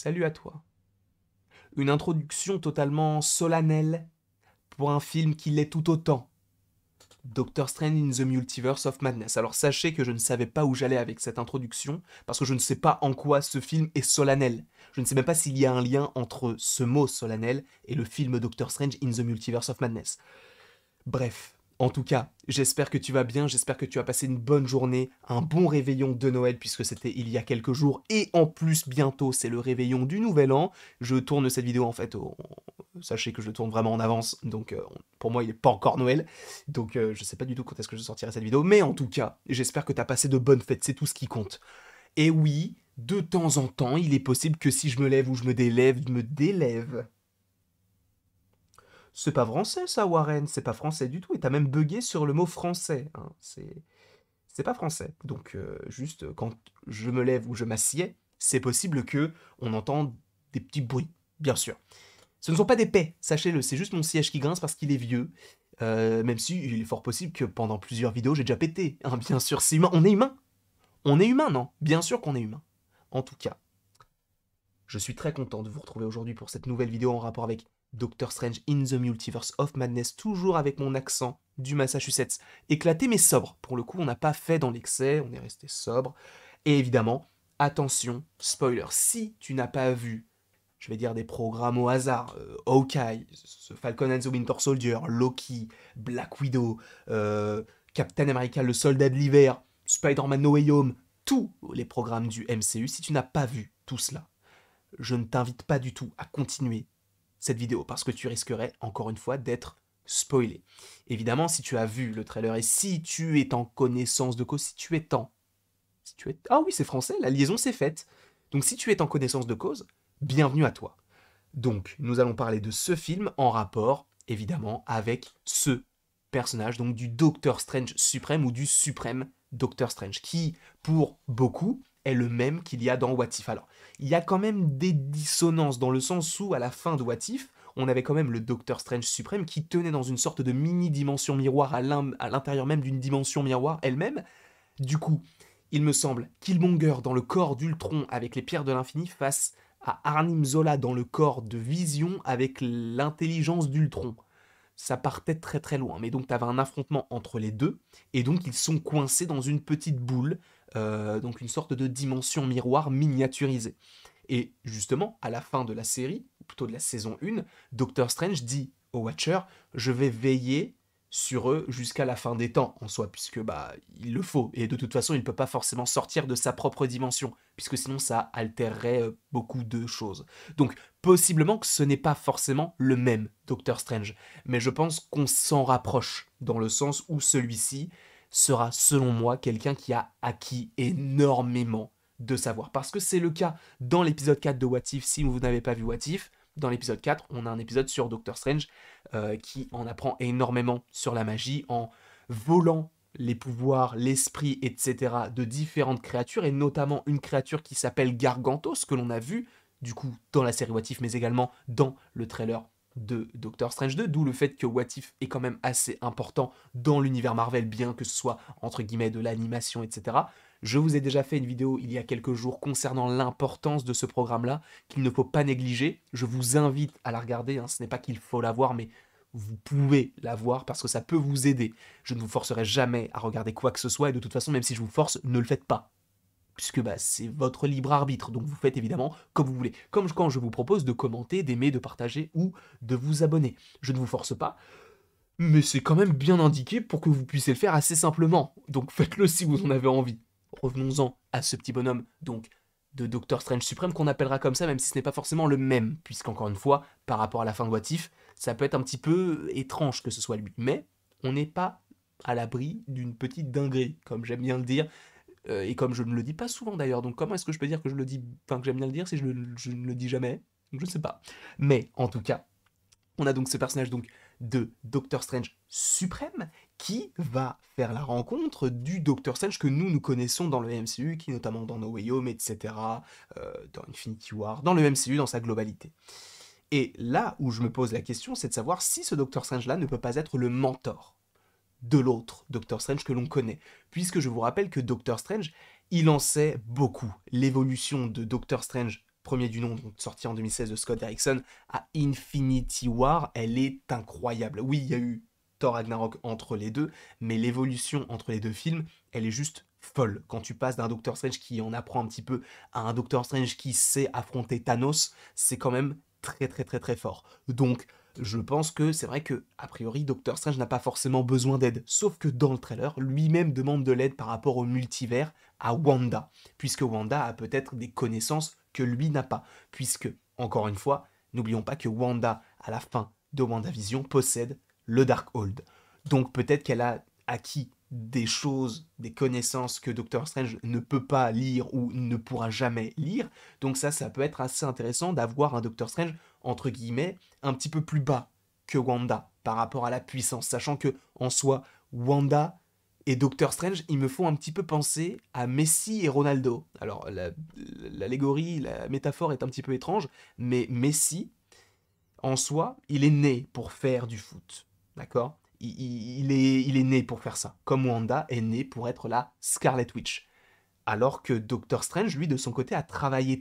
Salut à toi. Une introduction totalement solennelle pour un film qui l'est tout autant. Doctor Strange in the Multiverse of Madness. Alors sachez que je ne savais pas où j'allais avec cette introduction, parce que je ne sais pas en quoi ce film est solennel. Je ne sais même pas s'il y a un lien entre ce mot solennel et le film Doctor Strange in the Multiverse of Madness. Bref, en tout cas, j'espère que tu vas bien, j'espère que tu as passé une bonne journée, un bon réveillon de Noël puisque c'était il y a quelques jours et en plus bientôt c'est le réveillon du Nouvel An. Je tourne cette vidéo en fait, sachez que je le tourne vraiment en avance, donc pour moi il n'est pas encore Noël, donc je sais pas du tout quand est-ce que je sortirai cette vidéo, mais en tout cas, j'espère que tu as passé de bonnes fêtes, c'est tout ce qui compte. Et oui, de temps en temps, il est possible que si je me lève ou je me délève. C'est pas français ça, Warren, c'est pas français du tout. Et t'as même bugué sur le mot français, hein. C'est pas français. Donc juste quand je me lève ou je m'assieds, c'est possible que on entende des petits bruits, bien sûr. Ce ne sont pas des paix, sachez-le, c'est juste mon siège qui grince parce qu'il est vieux. Même si il est fort possible que pendant plusieurs vidéos j'ai déjà pété, hein, bien sûr, c'est humain. On est humain. On est humain, non? Bien sûr qu'on est humain. En tout cas, je suis très content de vous retrouver aujourd'hui pour cette nouvelle vidéo en rapport avec Doctor Strange in the Multiverse of Madness, toujours avec mon accent du Massachusetts, éclaté mais sobre. Pour le coup, on n'a pas fait dans l'excès, on est resté sobre. Et évidemment, attention, spoiler, si tu n'as pas vu, je vais dire des programmes au hasard, Hawkeye, Falcon and the Winter Soldier, Loki, Black Widow, Captain America, le soldat de l'hiver, Spider-Man No Way Home, tous les programmes du MCU, si tu n'as pas vu tout cela, je ne t'invite pas du tout à continuer cette vidéo parce que tu risquerais encore une fois d'être spoilé. Évidemment, si tu as vu le trailer et si tu es en connaissance de cause, ah oui, c'est français, la liaison s'est faite. Donc si tu es en connaissance de cause, bienvenue à toi. Donc, nous allons parler de ce film en rapport, évidemment, avec ce personnage, donc du Docteur Strange suprême ou du suprême Docteur Strange, qui, pour beaucoup, est le même qu'il y a dans What If. Alors, il y a quand même des dissonances dans le sens où, à la fin de What If, on avait quand même le Docteur Strange suprême qui tenait dans une sorte de mini-dimension miroir à l'intérieur même d'une dimension miroir elle-même. Du coup, il me semble, Killmonger dans le corps d'Ultron avec les pierres de l'infini face à Arnim Zola dans le corps de Vision avec l'intelligence d'Ultron. Ça partait très très loin, mais donc tu avais un affrontement entre les deux, et donc ils sont coincés dans une petite boule, donc une sorte de dimension miroir miniaturisée. Et justement, à la fin de la série, ou plutôt de la saison 1, Doctor Strange dit aux Watchers, je vais veiller sur eux jusqu'à la fin des temps en soi, puisque bah il le faut, et de toute façon il ne peut pas forcément sortir de sa propre dimension, puisque sinon ça altérerait beaucoup de choses. Donc possiblement que ce n'est pas forcément le même Doctor Strange, mais je pense qu'on s'en rapproche, dans le sens où celui-ci sera selon moi quelqu'un qui a acquis énormément de savoir, parce que c'est le cas dans l'épisode 4 de What If, si vous n'avez pas vu What If. Dans l'épisode 4, on a un épisode sur Doctor Strange qui en apprend énormément sur la magie en volant les pouvoirs, l'esprit, etc. de différentes créatures, et notamment une créature qui s'appelle Gargantos, que l'on a vu du coup dans la série What If, mais également dans le trailer de Doctor Strange 2, d'où le fait que What If est quand même assez important dans l'univers Marvel, bien que ce soit entre guillemets de l'animation, etc. Je vous ai déjà fait une vidéo il y a quelques jours concernant l'importance de ce programme-là, qu'il ne faut pas négliger. Je vous invite à la regarder, hein. Ce n'est pas qu'il faut la voir, mais vous pouvez la voir parce que ça peut vous aider. Je ne vous forcerai jamais à regarder quoi que ce soit, et de toute façon, même si je vous force, ne le faites pas. Puisque bah, c'est votre libre arbitre, donc vous faites évidemment comme vous voulez. Comme quand je vous propose de commenter, d'aimer, de partager ou de vous abonner. Je ne vous force pas, mais c'est quand même bien indiqué pour que vous puissiez le faire assez simplement. Donc faites-le si vous en avez envie. Revenons-en à ce petit bonhomme, donc, de Doctor Strange Suprême, qu'on appellera comme ça, même si ce n'est pas forcément le même, puisqu'encore une fois, par rapport à la fin de What If, ça peut être un petit peu étrange que ce soit lui. Mais on n'est pas à l'abri d'une petite dinguerie, comme j'aime bien le dire, et comme je ne le dis pas souvent d'ailleurs. Donc comment est-ce que je peux dire que je le dis, enfin que j'aime bien le dire si je ne le dis jamais? Je ne sais pas. Mais en tout cas, on a donc ce personnage donc de Doctor Strange suprême qui va faire la rencontre du Doctor Strange que nous connaissons dans le MCU, qui est notamment dans No Way Home, etc., dans Infinity War, dans le MCU dans sa globalité. Et là où je me pose la question, c'est de savoir si ce Doctor Strange-là ne peut pas être le mentor de l'autre Doctor Strange que l'on connaît. Puisque je vous rappelle que Doctor Strange, il en sait beaucoup. L'évolution de Doctor Strange premier du nom, donc sorti en 2016 de Scott Derrickson, à Infinity War, elle est incroyable. Oui, il y a eu Thor Ragnarok entre les deux, mais l'évolution entre les deux films, elle est juste folle. Quand tu passes d'un Doctor Strange qui en apprend un petit peu à un Doctor Strange qui sait affronter Thanos, c'est quand même très très très très fort. Donc, je pense que c'est vrai que, a priori, Doctor Strange n'a pas forcément besoin d'aide. Sauf que dans le trailer, lui-même demande de l'aide par rapport au multivers à Wanda. Puisque Wanda a peut-être des connaissances que lui n'a pas. Puisque, encore une fois, n'oublions pas que Wanda, à la fin de WandaVision, possède le Darkhold. Donc peut-être qu'elle a acquis des choses, des connaissances que Doctor Strange ne peut pas lire ou ne pourra jamais lire. Donc ça peut être assez intéressant d'avoir un Doctor Strange, entre guillemets, un petit peu plus bas que Wanda par rapport à la puissance, sachant que en soi, Wanda et Doctor Strange, il me font un petit peu penser à Messi et Ronaldo. Alors l'allégorie, la métaphore est un petit peu étrange, mais Messi, en soi, il est né pour faire du foot, d'accord, il est né pour faire ça, comme Wanda est né pour être la Scarlet Witch. Alors que Doctor Strange, lui, de son côté, a travaillé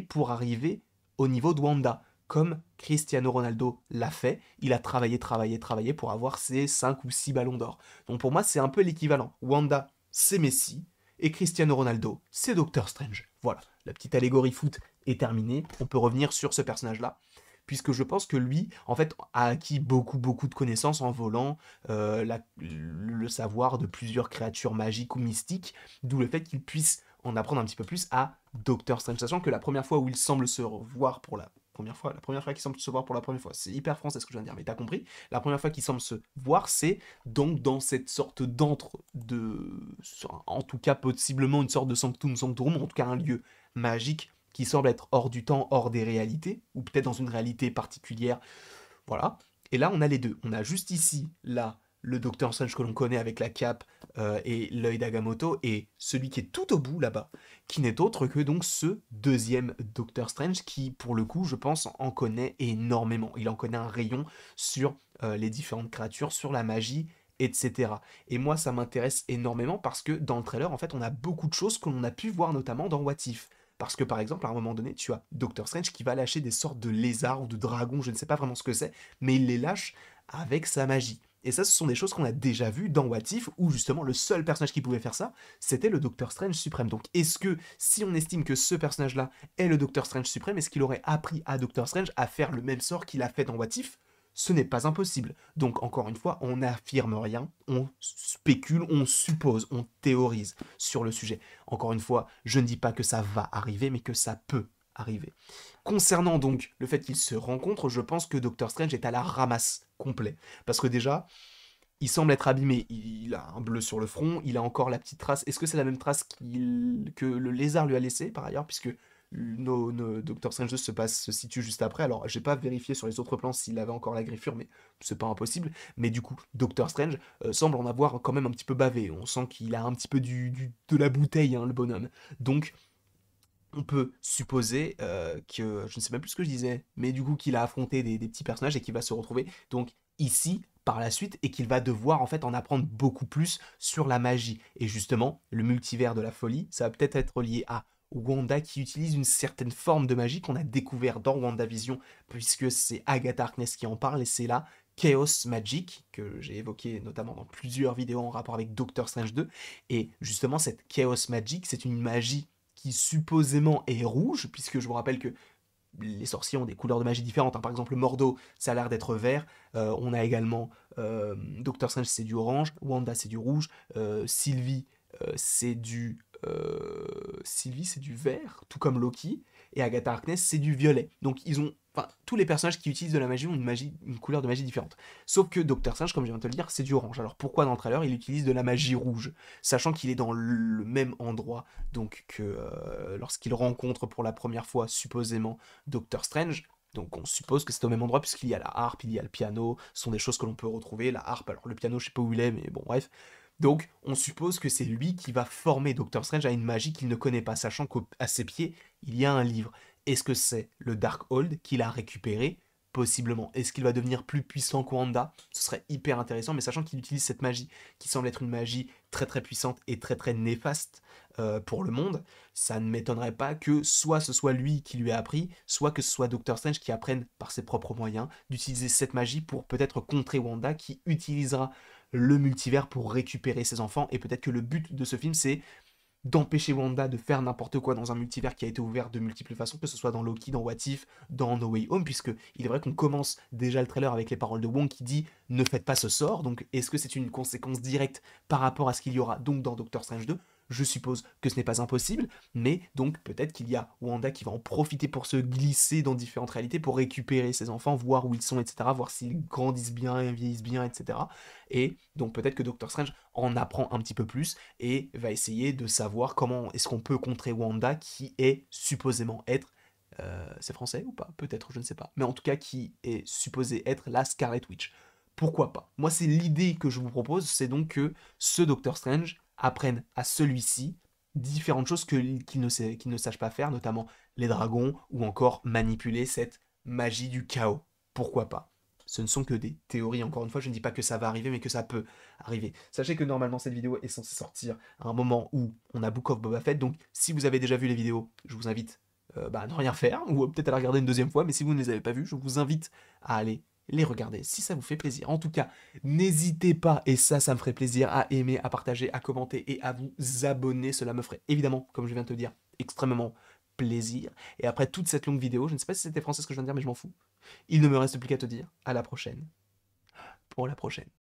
pour arriver au niveau de Wanda. Comme Cristiano Ronaldo l'a fait, il a travaillé pour avoir ses 5 ou 6 ballons d'or. Donc pour moi, c'est un peu l'équivalent. Wanda, c'est Messi, et Cristiano Ronaldo, c'est Doctor Strange. Voilà, la petite allégorie foot est terminée. On peut revenir sur ce personnage-là, puisque je pense que lui, en fait, a acquis beaucoup de connaissances en volant, le savoir de plusieurs créatures magiques ou mystiques, d'où le fait qu'il puisse en apprendre un petit peu plus à Doctor Strange, sachant que la première fois où il semble se voir pour la première fois qu'il semble se voir pour la première fois, c'est hyper français ce que je viens de dire, mais t'as compris, la première fois qu'il semble se voir, c'est donc dans cette sorte d'antre en tout cas possiblement une sorte de sanctum sanctorum, en tout cas un lieu magique qui semble être hors du temps, hors des réalités, ou peut-être dans une réalité particulière, voilà. Et là, on a les deux. On a juste ici, là, le Docteur Strange que l'on connaît avec la cape et l'œil d'Agamotto, et celui qui est tout au bout là-bas, qui n'est autre que donc ce deuxième Docteur Strange qui, pour le coup, je pense, en connaît énormément. Il en connaît un rayon sur les différentes créatures, sur la magie, etc. Et moi, ça m'intéresse énormément parce que dans le trailer, en fait, on a beaucoup de choses que l'on a pu voir notamment dans What If. Parce que par exemple, à un moment donné, tu as Doctor Strange qui va lâcher des sortes de lézards ou de dragons, je ne sais pas vraiment ce que c'est, mais il les lâche avec sa magie. Et ça, ce sont des choses qu'on a déjà vues dans What If, où justement le seul personnage qui pouvait faire ça, c'était le Docteur Strange suprême. Donc est-ce que, si on estime que ce personnage-là est le Docteur Strange suprême, est-ce qu'il aurait appris à Doctor Strange à faire le même sort qu'il a fait dans What If? Ce n'est pas impossible. Donc encore une fois, on n'affirme rien, on spécule, on suppose, on théorise sur le sujet. Encore une fois, je ne dis pas que ça va arriver, mais que ça peut arriver. Concernant donc le fait qu'ils se rencontrent, je pense que Doctor Strange est à la ramasse complet. Parce que déjà, il semble être abîmé, il a un bleu sur le front, il a encore la petite trace. Est-ce que c'est la même trace que le lézard lui a laissé par ailleurs, puisque nos Doctor Strange 2 se situe juste après. Alors, j'ai pas vérifié sur les autres plans s'il avait encore la griffure, mais c'est pas impossible. Mais du coup, Doctor Strange semble en avoir quand même un petit peu bavé. On sent qu'il a un petit peu de la bouteille, hein, le bonhomme. Donc, on peut supposer que, je ne sais même plus ce que je disais, mais du coup qu'il a affronté des petits personnages et qu'il va se retrouver donc ici par la suite et qu'il va devoir en fait en apprendre beaucoup plus sur la magie. Et justement, le multivers de la folie, ça va peut-être être lié à Wanda qui utilise une certaine forme de magie qu'on a découvert dans WandaVision, puisque c'est Agatha Harkness qui en parle et c'est là Chaos Magic, que j'ai évoqué notamment dans plusieurs vidéos en rapport avec Doctor Strange 2. Et justement, cette Chaos Magic, c'est une magie qui supposément est rouge, puisque je vous rappelle que les sorciers ont des couleurs de magie différentes, hein. Par exemple, Mordo, ça a l'air d'être vert. On a également Doctor Strange, c'est du orange. Wanda, c'est du rouge. Sylvie, Sylvie, c'est du vert, tout comme Loki. Et Agatha Harkness, c'est du violet. Donc, ils ont. Enfin, tous les personnages qui utilisent de la magie ont une couleur de magie différente. Sauf que Doctor Strange, comme je viens de te le dire, c'est du orange. Alors pourquoi dans le trailer il utilise de la magie rouge, sachant qu'il est dans le même endroit donc que lorsqu'il rencontre pour la première fois supposément Doctor Strange. Donc on suppose que c'est au même endroit puisqu'il y a la harpe, il y a le piano, ce sont des choses que l'on peut retrouver. La harpe, alors le piano je sais pas où il est, mais bon bref. Donc on suppose que c'est lui qui va former Doctor Strange à une magie qu'il ne connaît pas, sachant qu'à ses pieds il y a un livre. Est-ce que c'est le Darkhold qu'il a récupéré? Possiblement. Est-ce qu'il va devenir plus puissant que Wanda? Ce serait hyper intéressant, mais sachant qu'il utilise cette magie, qui semble être une magie très très puissante et très très néfaste, pour le monde, ça ne m'étonnerait pas que soit ce soit lui qui lui a appris, soit que ce soit Doctor Strange qui apprenne par ses propres moyens d'utiliser cette magie pour peut-être contrer Wanda qui utilisera le multivers pour récupérer ses enfants. Et peut-être que le but de ce film, c'est d'empêcher Wanda de faire n'importe quoi dans un multivers qui a été ouvert de multiples façons, que ce soit dans Loki, dans What If, dans No Way Home, puisque il est vrai qu'on commence déjà le trailer avec les paroles de Wong qui dit ne faites pas ce sort. Donc est-ce que c'est une conséquence directe par rapport à ce qu'il y aura donc dans Doctor Strange 2? Je suppose que ce n'est pas impossible, mais donc peut-être qu'il y a Wanda qui va en profiter pour se glisser dans différentes réalités, pour récupérer ses enfants, voir où ils sont, etc., voir s'ils grandissent bien, vieillissent bien, etc. Et donc peut-être que Doctor Strange en apprend un petit peu plus et va essayer de savoir comment est-ce qu'on peut contrer Wanda qui est supposément être, c'est français ou pas? Peut-être, je ne sais pas. Mais en tout cas, qui est supposé être la Scarlet Witch. Pourquoi pas? Moi, c'est l'idée que je vous propose, c'est donc que ce Doctor Strange apprenne à celui-ci différentes choses qu'il ne sache pas faire, notamment les dragons ou encore manipuler cette magie du chaos. Pourquoi pas? Ce ne sont que des théories, encore une fois, je ne dis pas que ça va arriver, mais que ça peut arriver. Sachez que normalement cette vidéo est censée sortir à un moment où on a Book of Boba Fett, donc si vous avez déjà vu les vidéos, je vous invite à ne rien faire, ou peut-être à la regarder une deuxième fois, mais si vous ne les avez pas vues, je vous invite à aller les regarder, si ça vous fait plaisir. En tout cas, n'hésitez pas, et ça me ferait plaisir, à aimer, à partager, à commenter et à vous abonner. Cela me ferait évidemment, comme je viens de te dire, extrêmement plaisir. Et après toute cette longue vidéo, je ne sais pas si c'était français ce que je viens de dire, mais je m'en fous. Il ne me reste plus qu'à te dire à la prochaine, pour la prochaine.